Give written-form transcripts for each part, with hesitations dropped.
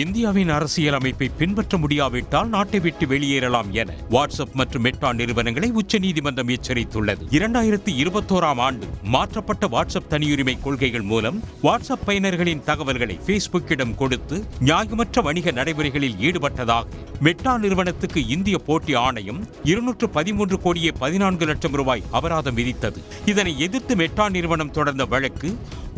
இந்தியாவின் அரசியலமைப்பை பின்பற்ற முடியாவிட்டால் நாட்டை விட்டு வெளியேறலாம் என வாட்ஸ்அப் மற்றும் மெட்டா நிறுவனங்களை உச்சநீதிமன்றம் எச்சரித்துள்ளது. 2021ஆம் ஆண்டு மாற்றப்பட்ட வாட்ஸ்அப் தனியுரிமை கொள்கைகள் மூலம் வாட்ஸ்அப் பயனர்களின் தகவல்களை பேஸ்புக்கிடம் கொடுத்து நியாயமற்ற வணிக நடைமுறைகளில் ஈடுபட்டதாக மெட்டா நிறுவனத்துக்கு இந்திய போட்டி ஆணையம் 213 கோடியே 14 லட்சம் ரூபாய் அபராதம் விதித்தது. இதனை எதிர்த்து மெட்டா நிறுவனம் தொடர்ந்த வழக்கு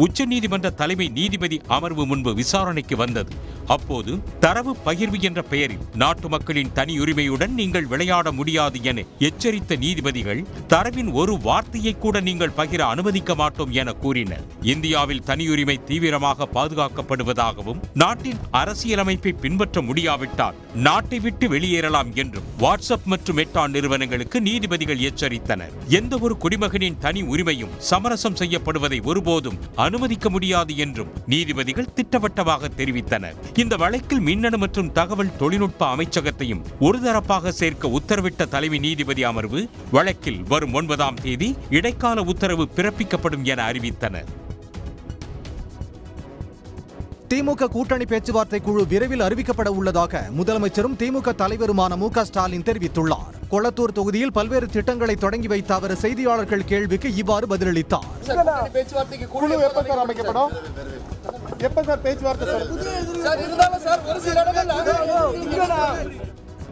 உச்சநீதிமன்ற தலைமை நீதிபதி அமர்வு முன்பு விசாரணைக்கு வந்தது. அப்போது தரவு பகிர்வு என்ற பெயரில் நாட்டு மக்களின் தனியுரிமையுடன் நீங்கள் விளையாட முடியாது என எச்சரித்த நீதிபதிகள் தரவின் ஒரு வார்த்தையை கூட நீங்கள் பகிர அனுமதிக்க மாட்டோம் என கூறினர். இந்தியாவில் தனியுரிமை தீவிரமாக பாதுகாக்கப்படுவதாகவும் நாட்டின் அரசியலமைப்பை பின்பற்ற முடியாவிட்டால் நாட்டை விட்டு வெளியேறலாம் என்றும் வாட்ஸ்அப் மற்றும் மெட்டா நிறுவனங்களுக்கு நீதிபதிகள் எச்சரித்தனர். எந்த ஒரு குடிமகனின் தனி உரிமையும் சமரசம் செய்யப்படுவதை ஒருபோதும் அனுமதிக்க முடியாது என்றும் நீதிபதிகள் திட்டவட்டமாக தெரிவித்தனர். இந்த வழக்கில் மின்னணு மற்றும் தகவல் தொழில்நுட்ப அமைச்சகத்தையும் ஒருதரப்பாக சேர்க்க உத்தரவிட்ட தலைமை நீதிபதி அமர்வு வழக்கில் வரும் 9ஆம் தேதி இடைக்கால உத்தரவு பிறப்பிக்கப்படும் என அறிவித்தனர். திமுக கூட்டணி பேச்சுவார்த்தை குழு விரைவில் அறிவிக்கப்பட உள்ளதாக முதலமைச்சரும் திமுக தலைவருமான மு.க. ஸ்டாலின் தெரிவித்துள்ளார். கொளத்தூர் தொகுதியில் பல்வேறு திட்டங்களை தொடங்கி வைத்த அவர் செய்தியாளர்கள் கேள்விக்கு இவ்வாறு பதிலளித்தார்.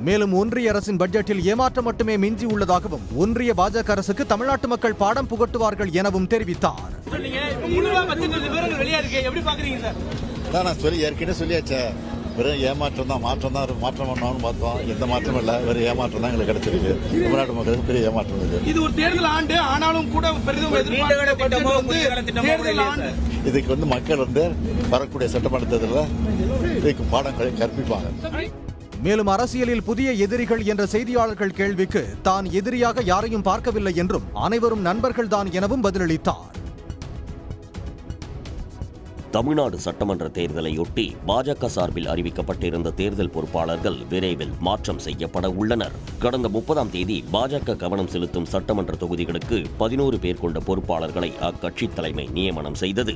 மேலும் ஒன்றிய அரசின் பட்ஜெட்டில் ஏமாற்றம் மட்டுமே மிஞ்சி உள்ளதாகவும் ஒன்றிய பாஜக அரசுக்கு தமிழ்நாட்டு மக்கள் பாடம் புகட்டுவார்கள் எனவும் தெரிவித்தார். வெறும் ஏமாற்றம் தான், மாற்றம் பண்ணணும்னு பார்த்தோம். எந்த மாற்றமும் இல்லை, வெறும் ஏமாற்றம் தான் எங்களுக்கு கிடைச்சிருக்கு. தமிழ்நாட்டு மக்களுக்கு பெரிய ஏமாற்றம் இது. இது ஒரு தேர்தல் ஆண்டு ஆனாலும் கூட இதுக்கு மக்கள் வரக்கூடிய சட்டமன்ற தேர்தலில் இதுக்கு பாடம் கற்பிப்பாங்க. மேலும் அரசியலில் புதிய எதிரிகள் என்ற செய்தியாளர்கள் கேள்விக்கு தான் எதிரியாக யாரையும் பார்க்கவில்லை என்றும் அனைவரும் நண்பர்கள் தான் எனவும் பதிலளித்தார். தமிழ்நாடு சட்டமன்ற தேர்தலையொட்டி பாஜக சார்பில் அறிவிக்கப்பட்டிருந்த தேர்தல் பொறுப்பாளர்கள் விரைவில் மாற்றம் செய்யப்பட உள்ளனர். கடந்த 30ஆம் தேதி பாஜக கவனம் செலுத்தும் சட்டமன்ற தொகுதிகளுக்கு 11 பேர் கொண்ட பொறுப்பாளர்களை அக்கட்சி தலைமை நியமனம் செய்தது.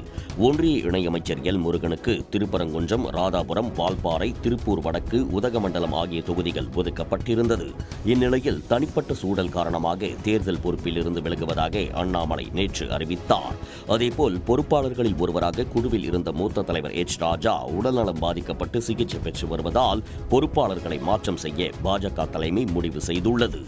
ஒன்றிய இணையமைச்சர் எல். முருகனுக்கு திருப்பரங்குன்றம், ராதாபுரம், வால்பாறை, திருப்பூர் வடக்கு, உதகமண்டலம் ஆகிய தொகுதிகள் ஒதுக்கப்பட்டிருந்தது. இந்நிலையில் தனிப்பட்ட சூழல் காரணமாக தேர்தல் பொறுப்பில் இருந்து விலகுவதாக அண்ணாமலை நேற்று அறிவித்தார். அதேபோல் பொறுப்பாளர்களில் ஒருவராக குழுவில் இருந்த மூத்த தலைவர் எச். ராஜா உடல்நலம் பாதிக்கப்பட்டு சிகிச்சை பெற்று வருவதால் பொறுப்பாளர்களை மாற்றம் செய்ய பாஜக தலைமை முடிவு செய்துள்ளது.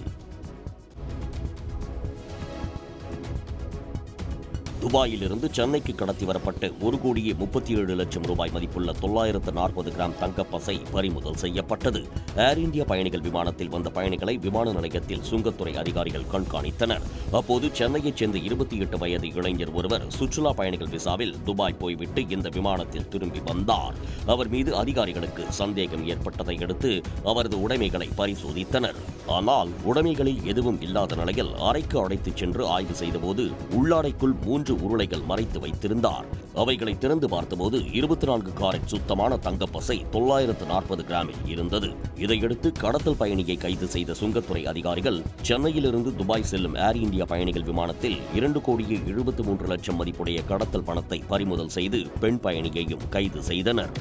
துபாயிலிருந்து சென்னைக்கு கடத்தி வரப்பட்ட 1,37,00,000 ரூபாய் மதிப்புள்ள 940 கிராம் தங்கப்பசை பறிமுதல் செய்யப்பட்டது. ஏர் இந்தியா பயணிகள் விமானத்தில் வந்த பயணிகளை விமான நிலையத்தில் சுங்கத்துறை அதிகாரிகள் கண்காணித்தனர். அப்போது சென்னையைச் சேர்ந்த 28 வயது இளைஞர் ஒருவர் சுற்றுலா பயணிகள் விசாவில் துபாய் போய்விட்டு இந்த விமானத்தில் திரும்பி வந்தார். அவர் மீது அதிகாரிகளுக்கு சந்தேகம் ஏற்பட்டதை அடுத்து அவரது உடைமைகளை பரிசோதித்தனர். ஆனால் உடைமைகளில் எதுவும் இல்லாத நிலையில் அறைக்கு அழைத்துச் சென்று ஆய்வு செய்தபோது உள்ளாடைக்குள் 3 உருளைகள் மறைத்து வைத்திருந்தார். அவைகளை திறந்து பார்த்தபோது 24 காரட் சுத்தமான தங்கப்பசை 940 கிராமில் இருந்தது. இதையடுத்து கடத்தல் பயணியை கைது செய்த சுங்கத்துறை அதிகாரிகள் சென்னையிலிருந்து துபாய் செல்லும் ஏர் இந்தியா பயணிகள் விமானத்தில் 2,73,00,000 மதிப்புடைய கடத்தல் பணத்தை பறிமுதல் செய்து பெண் பயணியையும் கைது செய்தனர்.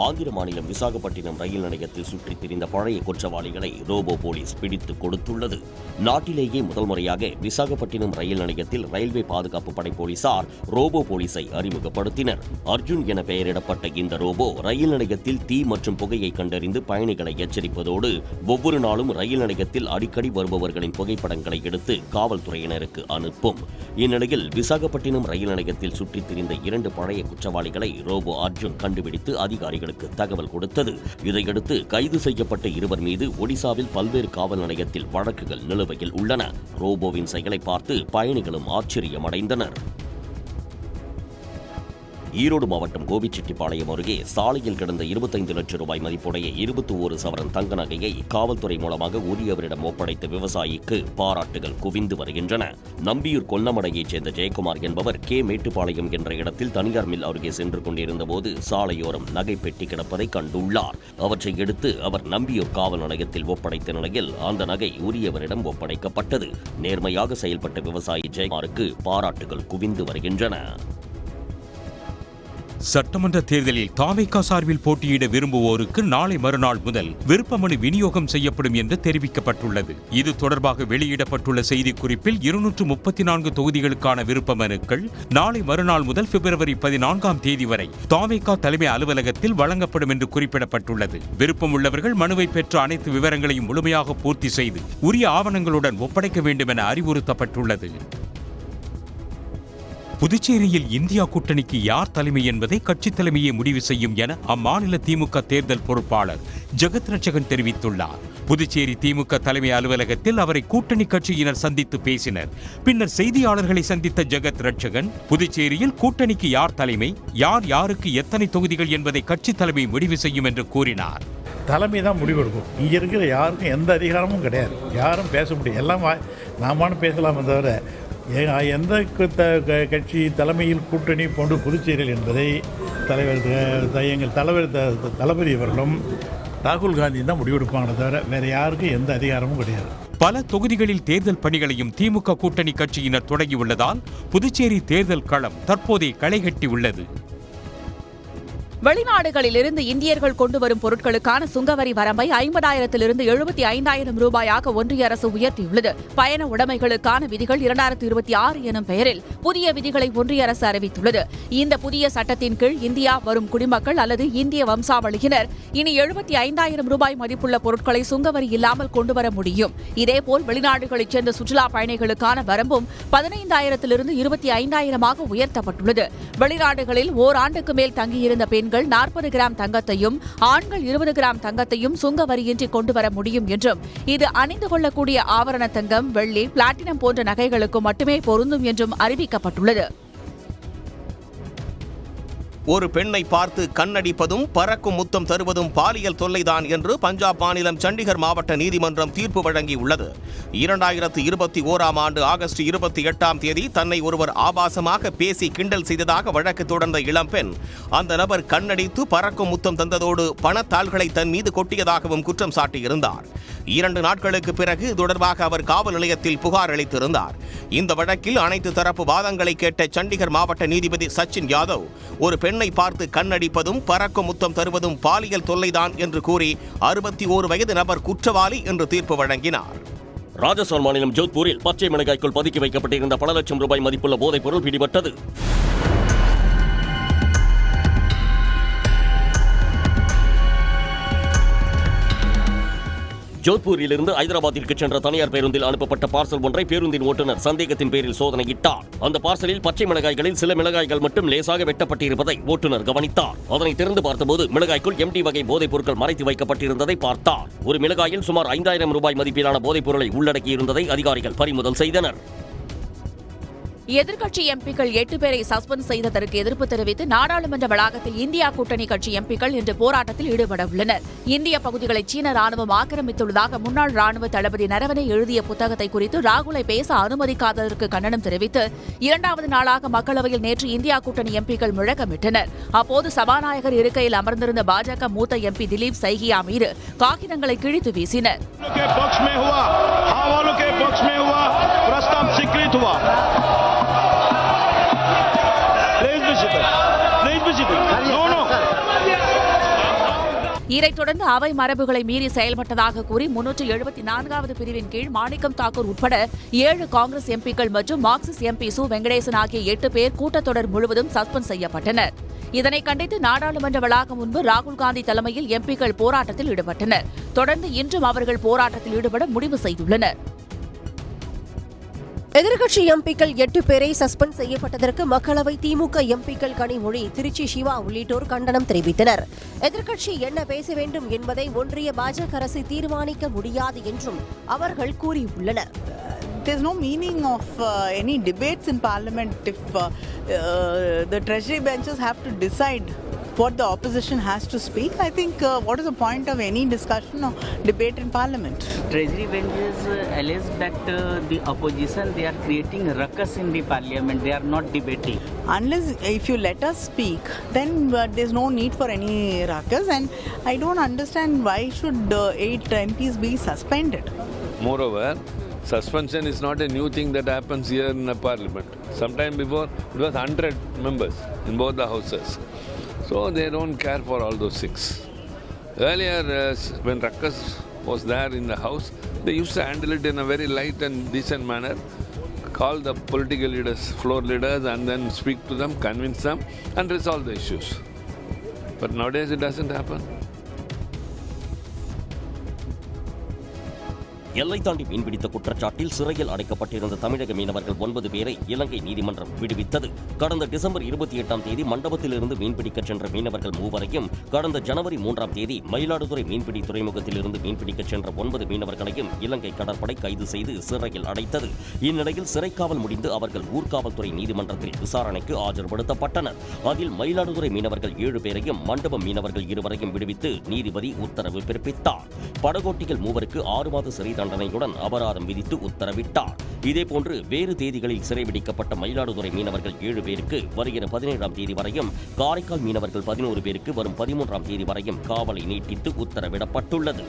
ஆந்திர மாநிலம் விசாகப்பட்டினம் ரயில் நிலையத்தில் சுற்றித் திரிந்த பழைய குற்றவாளிகளை ரோபோ போலீஸ் பிடித்துக் கொடுத்துள்ளது. நாட்டிலேயே முதல் முறையாக விசாகப்பட்டினம் ரயில் நிலையத்தில் ரயில்வே பாதுகாப்பு படை போலீசார் ரோபோ போலீஸை அறிமுகப்படுத்தினர். அர்ஜுன் என பெயரிடப்பட்ட இந்த ரோபோ ரயில் நிலையத்தில் தீ மற்றும் புகையை கண்டறிந்து பயணிகளை எச்சரிப்பதோடு ஒவ்வொரு நாளும் ரயில் நிலையத்தில் அடிக்கடி வருபவர்களின் புகைப்படங்களை எடுத்து காவல்துறையினருக்கு அனுப்பும். இந்நிலையில் விசாகப்பட்டினம் ரயில் நிலையத்தில் சுற்றித் திரிந்த 2 பழைய குற்றவாளிகளை ரோபோ அர்ஜுன் கண்டுபிடித்து அதிகாரிகள் தகவல் கொடுத்தது. இதையடுத்து கைது செய்யப்பட்ட 2 மீது ஒடிசாவில் பல்வேறு காவல் நிலையத்தில் வழக்குகள் நிலுவையில் உள்ளன. ரோபோவின் செயலை பார்த்து பயணிகளும் ஆச்சரியமடைந்தனர். ஈரோடு மாவட்டம் கோபிச்செட்டிப்பாளையம் அருகே சாலையில் கிடந்த 25 லட்சம் ரூபாய் மதிப்புடைய 21 சவரன் தங்க நகையை காவல்துறை மூலமாக உரியவரிடம் ஒப்படைத்த விவசாயிக்கு பாராட்டுகள் குவிந்து வருகின்றன. நம்பியூர் கொல்லமடையைச் சேர்ந்த ஜெயக்குமார் என்பவர் கே. மேட்டுப்பாளையம் என்ற இடத்தில் தனியார் மில் அருகே சென்று கொண்டிருந்த போது சாலையோரம் நகை பெட்டி கிடப்பதை கண்டுள்ளார். அவற்றை எடுத்து அவர் நம்பியூர் காவல் நிலையத்தில் ஒப்படைத்த நிலையில் அந்த நகை உரியவரிடம் ஒப்படைக்கப்பட்டது. நேர்மையாக செயல்பட்ட விவசாயி ஜெயக்குமாருக்கு பாராட்டுகள் குவிந்து வருகின்றன. சட்டமன்ற தேர்தலில் தாவேகா சார்பில் போட்டியிட விரும்புவோருக்கு நாளை மறுநாள் முதல் விருப்பமனு விநியோகம் செய்யப்படும் என்று தெரிவிக்கப்பட்டுள்ளது. இது தொடர்பாக வெளியிடப்பட்டுள்ள செய்திக்குறிப்பில் 234 தொகுதிகளுக்கான விருப்ப மனுக்கள் நாளை மறுநாள் முதல் பிப்ரவரி 14ஆம் தேதி வரை தாவேகா தலைமை அலுவலகத்தில் வழங்கப்படும் என்று குறிப்பிடப்பட்டுள்ளது. விருப்பம் உள்ளவர்கள் மனுவை பெற்ற அனைத்து விவரங்களையும் முழுமையாக பூர்த்தி செய்து உரிய ஆவணங்களுடன் ஒப்படைக்க வேண்டும் என அறிவுறுத்தப்பட்டுள்ளது. புதுச்சேரியில் இந்தியா கூட்டணிக்கு யார் தலைமை என்பதை கட்சி தலைமையே முடிவு செய்யும் என அம்மாநில திமுக தேர்தல் பொறுப்பாளர் ஜெகத் ரட்சகன் தெரிவித்துள்ளார். புதுச்சேரி திமுக தலைமை அலுவலகத்தில் அவரை கூட்டணி கட்சியினர் சந்தித்து பேசினர். பின்னர் செய்தியாளர்களை சந்தித்த ஜெகத் ரட்சகன் புதுச்சேரியில் கூட்டணிக்கு யார் தலைமை, யார் யாருக்கு எத்தனை தொகுதிகள் என்பதை கட்சி தலைமை முடிவு செய்யும் என்று கூறினார். தலைமை தான் முடிவெடுக்கும். இங்கே இருக்கிற யாருக்கும் எந்த அதிகாரமும் கிடையாது. யாரும் பேச முடியும். எல்லாம் நாமானு பேசலாமே தவிர எந்த கட்சி தலைமையில் கூட்டணி போன்று புதுச்சேரியில் என்பதை எங்கள் தளபதி அவர்களும் ராகுல் காந்தி தான் முடிவெடுப்பாங்களே தவிர வேறு யாருக்கும் எந்த அதிகாரமும் கிடையாது. பல தொகுதிகளில் தேர்தல் பணிகளையும் திமுக கூட்டணி கட்சியினர் தொடங்கியுள்ளதால் புதுச்சேரி தேர்தல் களம் தற்போதைய களைகட்டி உள்ளது. வெளிநாடுகளிலிருந்து இந்தியர்கள் கொண்டு வரும் பொருட்களுக்கான சுங்கவரி வரம்பை 50,000 75,000 ரூபாயாக ஒன்றிய அரசு உயர்த்தியுள்ளது. பயண உடைமைகளுக்கான விதிகள் 2026 எனும் பெயரில் புதிய விதிகளை ஒன்றிய அரசு அறிவித்துள்ளது. இந்த புதிய சட்டத்தின் கீழ் இந்தியா வரும் குடிமக்கள் அல்லது இந்திய வம்சாவளியினர் இனி 75,000 ரூபாய் மதிப்புள்ள பொருட்களை சுங்கவரி இல்லாமல் கொண்டுவர முடியும். இதேபோல் வெளிநாடுகளைச் சேர்ந்த சுற்றுலா பயணிகளுக்கான வரம்பும் 15,000 25,000 உயர்த்தப்பட்டுள்ளது. வெளிநாடுகளில் ஓராண்டுக்கு மேல் தங்கியிருந்த பெண்கள் 40 கிராம் தங்கத்தையும் ஆண்கள் 20 கிராம் தங்கத்தையும் சுங்க வரியின்றி கொண்டுவர முடியும் என்றும் இது அணிந்து கொள்ளக்கூடிய ஆபரண தங்கம், வெள்ளி, பிளாட்டினம் போன்ற நகைகளுக்கு மட்டுமே பொருந்தும் என்றும் அறிவிக்கப்பட்டுள்ளது. ஒரு பெண்ணை பார்த்து கண்ணடிப்பதும் பறக்கும் முத்தம் தருவதும் பாலியல் தொல்லைதான் என்று பஞ்சாப் மாநிலம் சண்டிகர் மாவட்ட நீதிமன்றம் தீர்ப்பு வழங்கியுள்ளது. 2021ஆம் ஆண்டு ஆகஸ்ட் 28ஆம் தேதி தன்னை ஒருவர் ஆபாசமாக பேசி கிண்டல் செய்ததாக வழக்கு தொடர்ந்த இளம்பெண் அந்த நபர் கண்ணடித்து பறக்கும் முத்தம் தந்ததோடு பணத்தாள்களை தன் மீது கொட்டியதாகவும் குற்றம் சாட்டியிருந்தார். 2 நாட்களுக்கு பிறகு தொடர்பாக அவர் காவல் நிலையத்தில் புகார் அளித்திருந்தார். இந்த வழக்கில் அனைத்து தரப்பு வாதங்களை கேட்ட சண்டிகர் மாவட்ட நீதிபதி சச்சின் யாதவ் ஒரு பெண்ணை பார்த்து கண்ணடிப்பதும் பறக்கும் முத்தம் தருவதும் பாலியல் தொல்லைதான் என்று கூறி 61 வயது நபர் குற்றவாளி என்று தீர்ப்பு வழங்கினார். ராஜஸ்தான் மாநிலம் ஜோத்பூரில் பச்சை மிளகாய்க்குள் பதுக்கி வைக்கப்பட்டிருந்த பல லட்சம் ரூபாய் மதிப்புள்ள போதைப் பொருள் பிடிபட்டது. ஜோத்பூரிலிருந்து ஐதராபாத்திற்கு சென்ற தனியார் பேருந்தில் அனுப்பப்பட்ட பார்சல் ஒன்றை பேருந்தின் ஓட்டுநர் சந்தேகத்தின் பேரில் சோதனையிட்டார். அந்த பார்சலில் பச்சை மிளகாய்களில் சில மிளகாய்கள் மட்டும் லேசாக வெட்டப்பட்டிருப்பதை ஓட்டுநர் கவனித்தார். அதனை திறந்து பார்த்தபோது மிளகாய்க்குள் MD வகை போதைப் பொருட்கள் மறைத்து வைக்கப்பட்டிருந்ததை பார்த்தார். ஒரு மிளகாயில் சுமார் 5,000 ரூபாய் மதிப்பிலான போதைப் பொருளை உள்ளடக்கியிருந்ததை அதிகாரிகள் பறிமுதல் செய்தனர். எதிர்க்கட்சி எம்பிக்கள் 8 பேரை சஸ்பெண்ட் செய்ததற்கு எதிர்ப்பு தெரிவித்து நாடாளுமன்ற வளாகத்தில் இந்தியா கூட்டணி கட்சி எம்பிக்கள் இன்று போராட்டத்தில் ஈடுபட உள்ளனர். இந்திய பகுதிகளை சீன ராணுவம் ஆக்கிரமித்துள்ளதாக முன்னாள் ராணுவ தளபதி நரவனே எழுதிய புத்தகத்தை குறித்து ராகுலை பேச அனுமதிக்காததற்கு கண்டனம் தெரிவித்து 2வது நாளாக மக்களவையில் நேற்று இந்தியா கூட்டணி எம்பிக்கள் முழக்கமிட்டனர். அப்போது சபாநாயகர் இருக்கையில் அமர்ந்திருந்த பாஜக மூத்த எம்பி திலீப் சைகியா மீது காகிதங்களை கிழித்து வீசினர். இதைத் தொடர்ந்து அவை மரபுகளை மீறி செயல்பட்டதாக கூறி 374வது பிரிவின் கீழ் மாணிக்கம் தாக்கூர் உட்பட 7 காங்கிரஸ் எம்பிக்கள் மற்றும் மார்க்சிஸ்ட் எம்பி சு வெங்கடேசன் ஆகிய 8 பேர் கூட்டத்தொடர் முழுவதும் சஸ்பெண்ட் செய்யப்பட்டனர். இதனை கண்டித்து நாடாளுமன்ற வளாகம் முன்பு ராகுல் காந்தி தலைமையில் எம்பிக்கள் போராட்டத்தில் ஈடுபட்டனர். தொடர்ந்து இன்றும் அவர்கள் போராட்டத்தில் ஈடுபட முடிவு செய்துள்ளனர். எதிர்க்கட்சி எம்பிக்கள் 8 பேரை சஸ்பெண்ட் செய்யப்பட்டதற்கு மக்களவை திமுக எம்பிக்கள் கனிமொழி, திருச்சி சிவா உள்ளிட்டோர் கண்டனம் தெரிவித்தனர். எதிர்க்கட்சி என்ன பேச வேண்டும் என்பதை ஒன்றிய பாஜக அரசு தீர்மானிக்க முடியாது என்றும் அவர்கள் கூறியுள்ளனர். There's no meaning of any debates in parliament if the treasury benches have to decide what the opposition has to speak. I think what is the point of any discussion or debate in parliament? Treasury benches allege that the opposition, they are creating ruckus in the parliament. They are not debating. Unless if you let us speak, then there's no need for any ruckus, and I don't understand why should 8 MPs be suspended. Moreover, suspension is not a new thing that happens here in the parliament. Sometime before, it was 100 members in both the houses. So they don't care for all those 6. Earlier, when Rakkas was there in the house, they used to handle it in a very light and decent manner, call the political leaders, floor leaders, and then speak to them, convince them, and resolve the issues. But nowadays it doesn't happen. எல்லை தாண்டி மீன்பிடித்த குற்றச்சாட்டில் சிறையில் அடைக்கப்பட்டிருந்த தமிழக மீனவர்கள் 9 பேரை இலங்கை நீதிமன்றம் விடுவித்தது. கடந்த December 28ஆம் தேதி மண்டபத்திலிருந்து மீன்பிடிக்கச் சென்ற மீனவர்கள் 3வரையும், கடந்த ஜனவரி 3ஆம் தேதி மயிலாடுதுறை மீன்பிடி துறைமுகத்திலிருந்து மீன்பிடிக்கச் சென்ற 9 மீனவர்களையும் இலங்கை கடற்படை கைது செய்து சிறையில் அடைத்தது. இந்நிலையில் சிறைக்காவல் முடிந்து அவர்கள் ஊர்காவல்துறை நீதிமன்றத்தில் விசாரணைக்கு ஆஜர்படுத்தப்பட்டனர். அதில் மயிலாடுதுறை மீனவர்கள் 7 பேரையும் மண்டபம் மீனவர்கள் 2வரையும் விடுவித்து நீதிபதி உத்தரவு பிறப்பித்தார். படகோட்டிகள் 3வருக்கு 6 மாத சிறை தண்டனையுடன் அபராதம் விதித்து உத்தரவிட்டார். இதேபோன்று வேறு தேதிகளில் சிறைபிடிக்கப்பட்ட மயிலாடுதுறை மீனவர்கள் 7 பேருக்கு வருகிற 17ஆம் தேதி வரையும், காரைக்கால் மீனவர்கள் 11 பேருக்கு வரும் 13ஆம் தேதி வரையும் காவலை நீட்டித்து உத்தரவிடப்பட்டுள்ளது.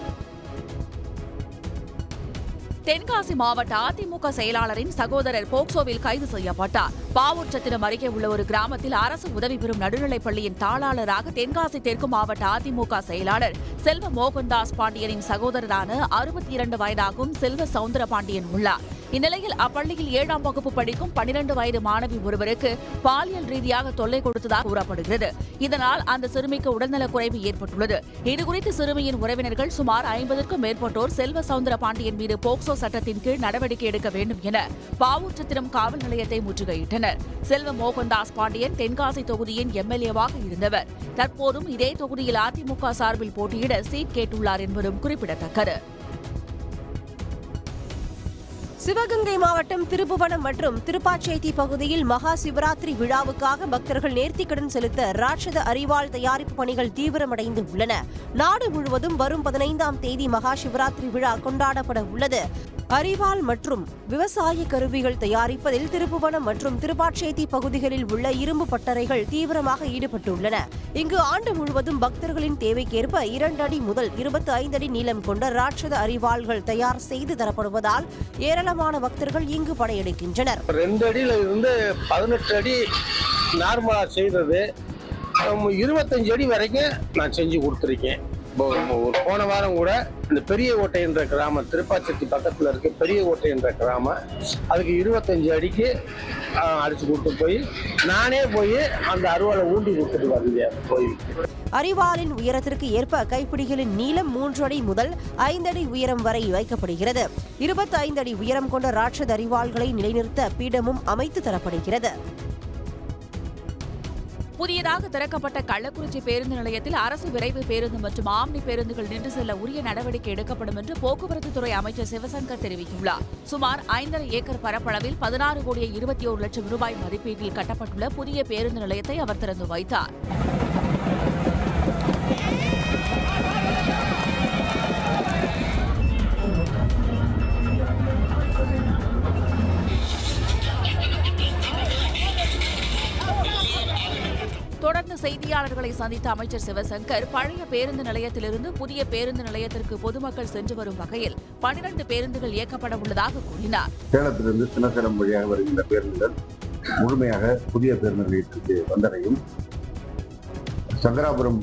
தென்காசி மாவட்ட அதிமுக செயலாளரின் சகோதரர் போக்சோவில் கைது செய்யப்பட்டார். பாவூர்சத்திரம் அருகே உள்ள ஒரு கிராமத்தில் அரசு உதவி பெறும் நடுநிலைப் பள்ளியின் தாளாளராக தென்காசி தெற்கு மாவட்ட அதிமுக செயலாளர் செல்வ மோகன்தாஸ் பாண்டியனின் சகோதரரான 62 வயதாகும் செல்வ சவுந்தர பாண்டியன் உள்ளார். இந்நிலையில் அப்பள்ளியில் 7ஆம் வகுப்பு படிக்கும் 12 வயது மாணவி ஒருவருக்கு பாலியல் ரீதியாக தொல்லை கொடுத்ததாக கூறப்படுகிறது. இதனால் அந்த சிறுமிக்கு உடல்நலக் குறைவு ஏற்பட்டுள்ளது. இதுகுறித்து சிறுமியின் உறவினர்கள் சுமார் 50க்கும் மேற்பட்டோர் செல்வ சவுந்தர பாண்டியன் மீது போக்சோ சட்டத்தின் கீழ் நடவடிக்கை எடுக்க வேண்டும் என பாவூர்சத்திரம் காவல் நிலையத்தை முற்றுகையிட்டனர். செல்வ மோகன்தாஸ் பாண்டியன் தென்காசி தொகுதியின் எம்எல்ஏவாக இருந்தவர். தற்போதும் இதே தொகுதியில் அதிமுக சார்பில் போட்டியிட சீட் கேட்டுள்ளார் என்பதும் குறிப்பிடத்தக்கது. சிவகங்கை மாவட்டம் திருப்புவனம் மற்றும் திருப்பாச்சேத்தி பகுதியில் மகா சிவராத்திரி விழாவுக்காக பக்தர்கள் நேர்த்திக்கடன் செலுத்த ராட்சத அரிவாள் தயாரிப்பு பணிகள் தீவிரமடைந்து உள்ளன. நாடு முழுவதும் வரும் 15ஆம் தேதி மகா சிவராத்திரி விழா கொண்டாடப்பட உள்ளது. அரிவாள் மற்றும் விவசாய கருவிகள் தயாரிப்பதில் திருப்புவனம் மற்றும் திருப்பாச்சேத்தி பகுதிகளில் உள்ள இரும்பு பட்டறைகள் தீவிரமாக ஈடுபட்டுள்ளன. இங்கு ஆண்டு முழுவதும் பக்தர்களின் தேவைக்கேற்ப 2 அடி முதல் 25 அடி நீளம் கொண்ட ராட்சத அரிவாள்கள் தயார் செய்து தரப்படுவதால் ஏராளமான பக்தர்கள் இங்கு படையெடுக்கின்றனர். 2 அடியில இருந்து 18 அடி நார்மலா செய்தது 25 அடி வரைக்கும் நான் செஞ்சு கொடுத்துருக்கேன். போன வாரம் கூட இந்த பெரிய ஓட்டை என்ற கிராமம், திருப்பாச்சேத்தி பக்கத்தில் இருக்க பெரிய ஓட்டை என்ற கிராமம், அதுக்கு 25 அடிக்கு அடிச்சு கொடுத்து போய் நானே போய் அந்த அருவாளை ஊண்டி கொடுத்துட்டு வந்தேன். போய் அரிவாளின் உயரத்திற்கு ஏற்ப கைப்பிடிகளின் நீளம் 3 அடி முதல் 5 அடி உயரம் வரை வைக்கப்படுகிறது. 25 அடி உயரம் கொண்ட ராட்சத அரிவாள்களை நிலைநிறுத்த பீடமும் அமைத்து தரப்படுகிறது. புதியதாக திறக்கப்பட்ட கள்ளக்குறிச்சி பேருந்து நிலையத்தில் அரசு விரைவு பேருந்து மற்றும் ஆம்னி பேருந்துகள் நின்று செல்ல உரிய நடவடிக்கை எடுக்கப்படும் என்று போக்குவரத்து துறை அமைச்சர் சிவசங்கர் தெரிவித்துள்ளார். சுமார் 5.5 ஏக்கர் பரப்பளவில் 16,21,00,000 ரூபாய் மதிப்பீட்டில் கட்டப்பட்டுள்ள புதிய பேருந்து நிலையத்தை அவர் திறந்து வைத்தார். தொடர்ந்து செய்தியாளர்களை சந்தித்த அமைச்சர் சிவசங்கர் பழைய பேருந்து நிலையத்திலிருந்து புதிய பேருந்து நிலையத்திற்கு பொதுமக்கள் சென்று வரும் வகையில் 12 பேருந்துகள் இயக்கப்பட உள்ளதாக கூறினார். சேலத்திலிருந்து சின்னசேலம் வழியாக வருகின்ற பேருந்துகள் முழுமையாக புதிய பேருந்து நிலையத்திற்கு வந்தடையும். சங்கராபுரம்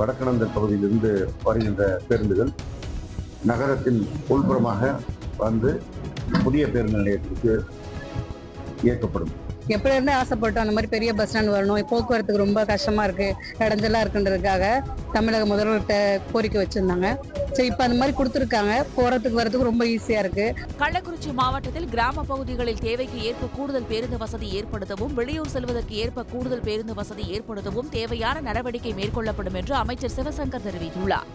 வடக்கணந்தர் பகுதியிலிருந்து வருகின்ற பேருந்துகள் நகரத்தின் உள்புறமாக வந்து புதிய பேருந்து நிலையத்திற்கு இயக்கப்படும். எப்படி இருந்து ஆசைப்பட்டோம் அந்த மாதிரி பெரிய பஸ் ஸ்டாண்ட் வரணும், போக்குவரத்துக்கு ரொம்ப கஷ்டமா இருக்கு, இடைஞ்சலா இருக்குன்றதுக்காக தமிழக முதல்வர்கிட்ட கோரிக்கை வச்சிருந்தாங்க. சரி, இப்ப அந்த மாதிரி கொடுத்துருக்காங்க, போறதுக்கு வரதுக்கு ரொம்ப ஈஸியா இருக்கு. கள்ளக்குறிச்சி மாவட்டத்தில் கிராம பகுதிகளில் தேவைக்கு ஏற்ப கூடுதல் பேருந்து வசதி ஏற்படுத்தவும், வெளியூர் செல்வதற்கு ஏற்ப கூடுதல் பேருந்து வசதி ஏற்படுத்தவும் தேவையான நடவடிக்கை மேற்கொள்ளப்படும் என்று அமைச்சர் சிவசங்கர் தெரிவித்துள்ளார்.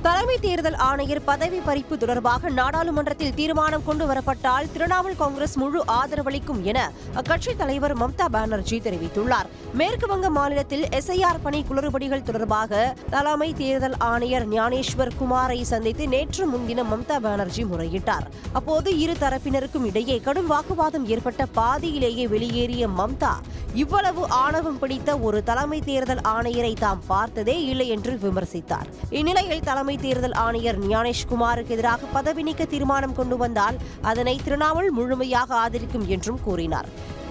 தலைமை தேர்தல் ஆணையர் பதவி பறிப்பு தொடர்பாக நாடாளுமன்றத்தில் தீர்மானம் கொண்டு வரப்பட்டால் திரிணாமுல் காங்கிரஸ் முழு ஆதரவளிக்கும் என அக்கட்சித் தலைவர் மம்தா பானர்ஜி தெரிவித்துள்ளார். மேற்கு வங்க மாநிலத்தில் SIR பணி குளறுபடிகள் தொடர்பாக தலைமை தேர்தல் ஆணையர் ஞானேஸ்வர் குமாரை சந்தித்து நேற்று முன்தினம் மம்தா பானர்ஜி முறையிட்டார். அப்போது இரு தரப்பினருக்கும் இடையே கடும் வாக்குவாதம் ஏற்பட்ட பாதியிலேயே வெளியேறிய மம்தா இவ்வளவு ஆணவம் பிடித்த ஒரு தலைமை தேர்தல் ஆணையரை தாம் பார்த்ததே இல்லை என்று விமர்சித்தார். இந்நிலையில் தலைமை தேர்தல் ஆணையர் ஞானேஷ்குமாருக்கு எதிராக பதவி நீக்க தீர்மானம் கொண்டு வந்தால் அதனை திரிணாமுல் முழுமையாக ஆதரிக்கும் என்றும் கூறினார்.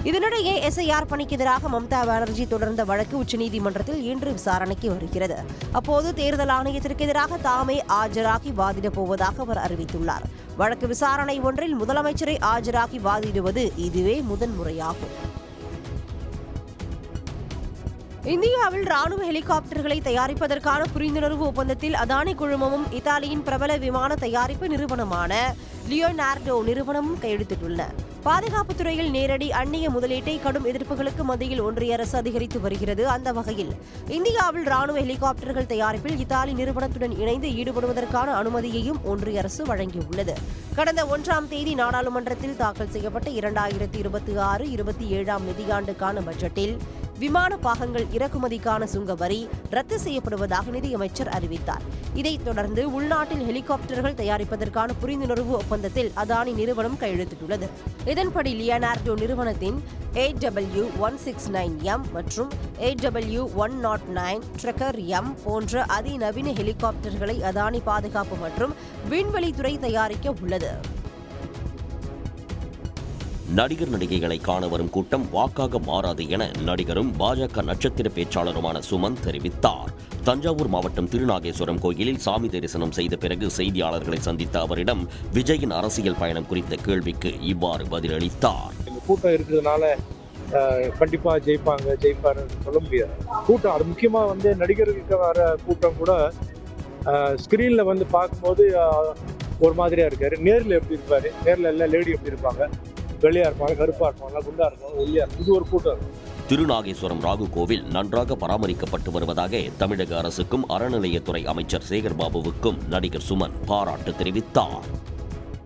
இதனிடையே SIR பணிக்கு எதிராக மம்தா பானர்ஜி தொடர்ந்த வழக்கு உச்சநீதிமன்றத்தில் இன்று விசாரணைக்கு வருகிறது. அப்போது தேர்தல் ஆணையத்திற்கு எதிராக தாமே ஆஜராகி வாதிடப் போவதாக அவர் அறிவித்துள்ளார். வழக்கு விசாரணை ஒன்றில் முதலமைச்சரை ஆஜராகி வாதிடுவது இதுவே முதன்முறையாகும். இந்தியாவில் ராணுவ ஹெலிகாப்டர்களை தயாரிப்பதற்கான புரிந்துணர்வு ஒப்பந்தத்தில் அதானி குழுமமும் இத்தாலியின் பிரபல விமான தயாரிப்பு நிறுவனமான லியோனார்டோ நிறுவனமும் கையெழுத்திட்டுள்ளன. பாதுகாப்புத் துறையில் நேரடி அந்நிய முதலீட்டை கடும் எதிர்ப்புகளுக்கு மத்தியில் ஒன்றிய அரசு அதிகரித்து வருகிறது. அந்த வகையில் இந்தியாவில் ராணுவ ஹெலிகாப்டர்கள் தயாரிப்பில் இத்தாலி நிறுவனத்துடன் இணைந்து ஈடுபடுவதற்கான அனுமதியையும் ஒன்றிய அரசு வழங்கியுள்ளது. கடந்த 1ஆம் தேதி நாடாளுமன்றத்தில் தாக்கல் செய்யப்பட்ட 2026-27ஆம் நிதியாண்டுக்கான பட்ஜெட்டில் விமான பாகங்கள் இறக்குமதிக்கான சுங்க வரி ரத்து செய்யப்படுவதாக நிதியமைச்சர் அறிவித்தார். இதைத் தொடர்ந்து உள்நாட்டில் ஹெலிகாப்டர்கள் தயாரிப்பதற்கான புரிந்துணர்வு ஒப்பந்தத்தில் அதானி நிறுவனம் கையெழுத்திட்டுள்ளது. இதன்படி லியோனார்டோ நிறுவனத்தின் AW169M மற்றும் AW109 ட்ரெக்கர் M போன்ற அதிநவீன ஹெலிகாப்டர்களை அதானி பாதுகாப்பு மற்றும் விண்வெளித்துறை தயாரிக்க உள்ளது. நடிகர் நடிகைகளை காண வரும் கூட்டம் வாக்காக மாறாது என நடிகரும் பாஜக நட்சத்திர பேச்சாளருமான சுமன் தெரிவித்தார். தஞ்சாவூர் மாவட்டம் திருநாகேஸ்வரம் கோயிலில் சாமி தரிசனம் செய்த பிறகு செய்தியாளர்களை சந்தித்த அவரிடம் விஜயின் அரசியல் பயணம் குறித்த கேள்விக்கு இவ்வாறு பதிலளித்தார். கூட்டம் இருக்கிறதுனால கண்டிப்பா ஜெயிப்பாருன்னு சொல்ல முடியாது. கூட்டம் அது முக்கியமா நடிகர்களுக்கு வர கூட்டம் கூட ஸ்கிரீன்ல பார்க்கும்போது ஒரு மாதிரியா இருக்காரு. நேரில் எப்படி இருப்பாரு? நேரில் எல்லாம் லேடி எப்படி இருப்பாங்க? வெள்ளையா இருப்பாங்க, கருப்பா இருப்பாங்க, குண்டா இருப்பாங்க, ஒல்லியா இருக்கும். இது ஒரு கூட்டம். திருநாகேஸ்வரம் ராகு கோவில் நன்றாக பராமரிக்கப்பட்டு வருவதாக தமிழக அரசுக்கும் அறநிலையத்துறை அமைச்சர் சேகர்பாபுவுக்கும் நடிகர் சுமன் பாராட்டு தெரிவித்தார்.